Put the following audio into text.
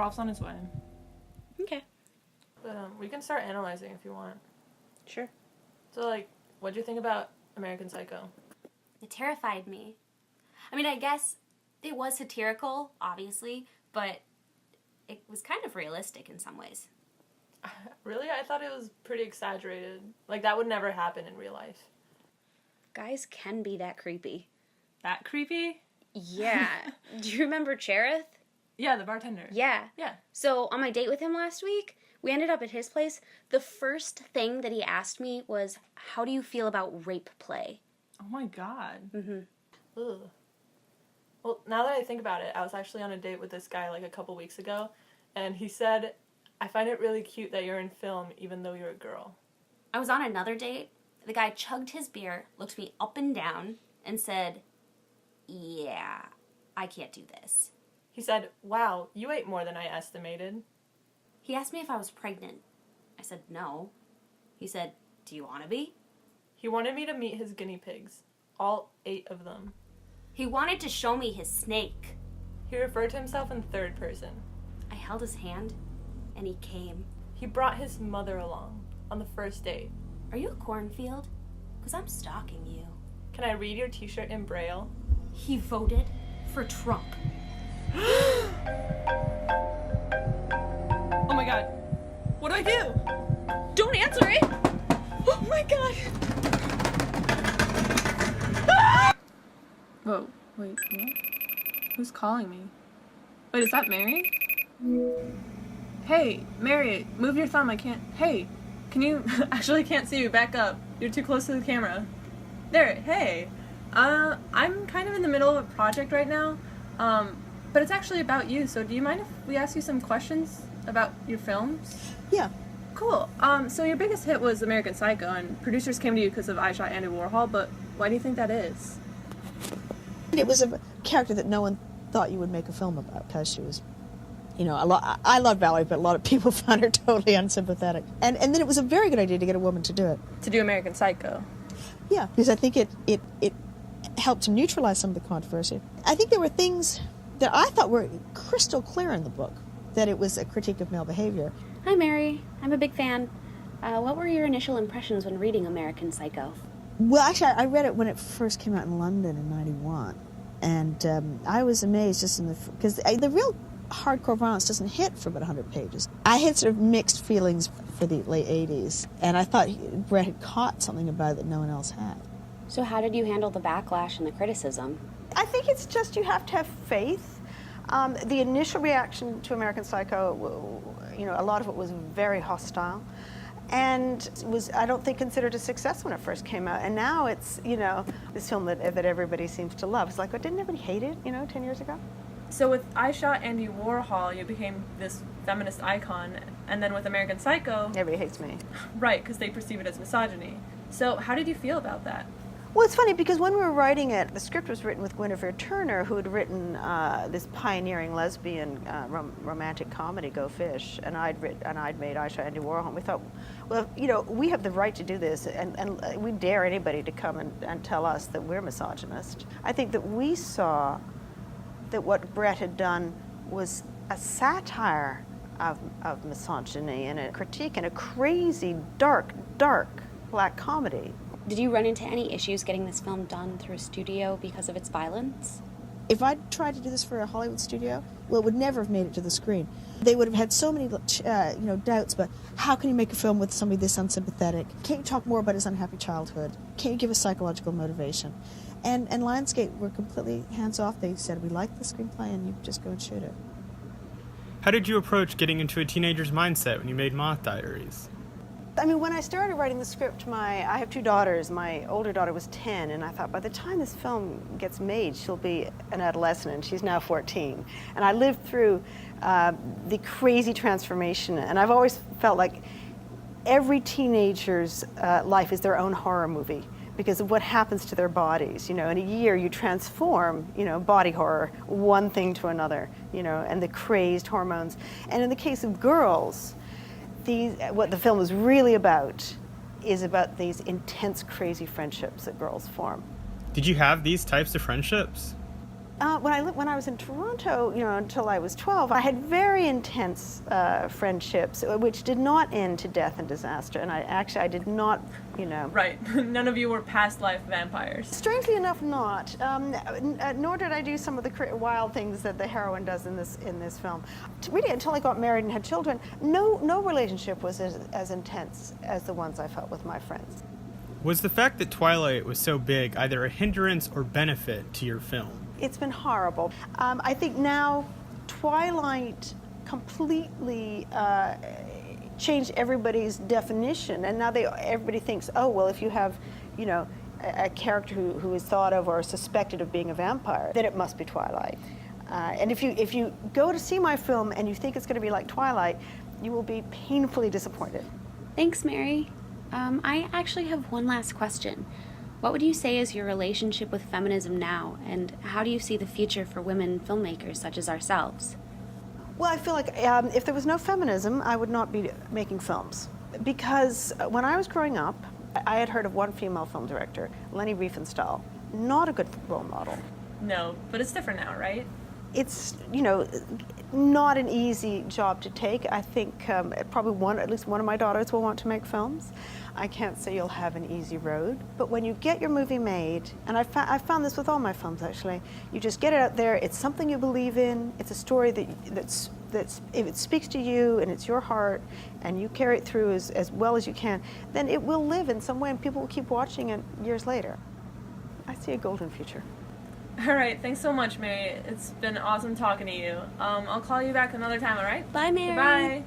Rolf's on his way. Okay. But we can start analyzing if you want. Sure. So, like, what'd you think about American Psycho? It terrified me. I mean, I guess it was satirical, obviously, but it was kind of realistic in some ways. Really? I thought it was pretty exaggerated. Like, that would never happen in real life. Guys can be that creepy. That creepy? Yeah. Do you remember Cherith? Yeah, the bartender. Yeah. Yeah. So, on my date with him last week, we ended up at his place. The first thing that he asked me was, how do you feel about rape play? Oh my god. Mm-hmm. Ugh. Well, now that I think about it, I was actually on a date with this guy like a couple weeks ago, and he said, I find it really cute that you're in film even though you're a girl. I was on another date. The guy chugged his beer, looked me up and down, and said, yeah, I can't do this. He said, wow, you ate more than I estimated. He asked me if I was pregnant. I said no. He said, do you want to be? He wanted me to meet his guinea pigs. All 8 of them. He wanted to show me his snake. He referred to himself in third person. I held his hand, and he came. He brought his mother along on the first date. Are you a cornfield? Because I'm stalking you. Can I read your t-shirt in Braille? He voted for Trump. Oh my god. What do I do? Don't answer it! Oh my god. Whoa, wait, what? Who's calling me? Wait, is that Mary? Hey, Mary, move your thumb, I can't. Hey, can you. Actually, can't see you, back up. You're too close to the camera. There, hey. I'm kind of in the middle of a project right now, but it's actually about you, so do you mind if we ask you some questions about your films? Yeah. Cool. So your biggest hit was American Psycho, and producers came to you because of I Shot Andy Warhol, but why do you think that is? It was a character that no one thought you would make a film about, because she was, you know, I love Valerie, but a lot of people found her totally unsympathetic. And then it was a very good idea to get a woman to do it. To do American Psycho. Yeah, because I think it helped to neutralize some of the controversy. I think there were things that I thought were crystal clear in the book, that it was a critique of male behavior. Hi, Mary. I'm a big fan. What were your initial impressions when reading American Psycho? Well, actually, I read it when it first came out in London in '91, and I was amazed just in because the real hardcore violence doesn't hit for about 100 pages. I had sort of mixed feelings for the late 80s, and I thought Brett had caught something about it that no one else had. So how did you handle the backlash and the criticism? I think it's just you have to have faith. The initial reaction to American Psycho, you know, a lot of it was very hostile, and was, I don't think, considered a success when it first came out. And now it's, you know, this film that everybody seems to love. It's like, oh, didn't everybody hate it, you know, 10 years ago? So with I Shot Andy Warhol, you became this feminist icon, and then with American Psycho... Everybody hates me. Right, because they perceive it as misogyny. So how did you feel about that? Well, it's funny because when we were writing it, the script was written with Guinevere Turner, who had written this pioneering lesbian romantic comedy, Go Fish, and I'd made I Shot Andy Warhol. And we thought, well, you know, we have the right to do this, and we dare anybody to come and tell us that we're misogynist. I think that we saw that what Brett had done was a satire of misogyny and a critique and a crazy, dark black comedy. Did you run into any issues getting this film done through a studio because of its violence? If I'd tried to do this for a Hollywood studio, well, it would never have made it to the screen. They would have had so many doubts about how can you make a film with somebody this unsympathetic? Can't you talk more about his unhappy childhood? Can't you give a psychological motivation? And Lionsgate were completely hands-off. They said, we like the screenplay and you just go and shoot it. How did you approach getting into a teenager's mindset when you made Moth Diaries? I mean, when I started writing the script, I have 2 daughters. My older daughter was 10, and I thought by the time this film gets made, she'll be an adolescent, and she's now 14. And I lived through the crazy transformation, and I've always felt like every teenager's life is their own horror movie because of what happens to their bodies. You know, in a year you transform, you know, body horror, one thing to another, you know, and the crazed hormones. And in the case of girls, what the film is really about is about these intense, crazy friendships that girls form. Did you have these types of friendships? When I was in Toronto, until I was 12, I had very intense friendships, which did not end to death and disaster. And I did not, Right. None of you were past life vampires. Strangely enough, not. Nor did I do some of the wild things that the heroine does in this film. Really, until I got married and had children, no relationship was as intense as the ones I felt with my friends. Was the fact that Twilight was so big either a hindrance or benefit to your film? It's been horrible. I think now Twilight completely changed everybody's definition, and now everybody thinks, oh, well, if you have, a character who is thought of or suspected of being a vampire, then it must be Twilight. And if you go to see my film and you think it's going to be like Twilight, you will be painfully disappointed. Thanks, Mary. I actually have one last question. What would you say is your relationship with feminism now, and how do you see the future for women filmmakers such as ourselves? Well, I feel like if there was no feminism, I would not be making films. Because when I was growing up, I had heard of one female film director, Leni Riefenstahl. Not a good role model. No, but it's different now, right? It's, not an easy job to take. I think probably at least one of my daughters will want to make films. I can't say you'll have an easy road, but when you get your movie made, and I found this with all my films actually, you just get it out there, it's something you believe in, it's a story that's if it speaks to you and it's your heart, and you carry it through as well as you can, then it will live in some way and people will keep watching it years later. I see a golden future. All right, thanks so much, Mary. It's been awesome talking to you. I'll call you back another time, all right? Bye, Mary. Bye.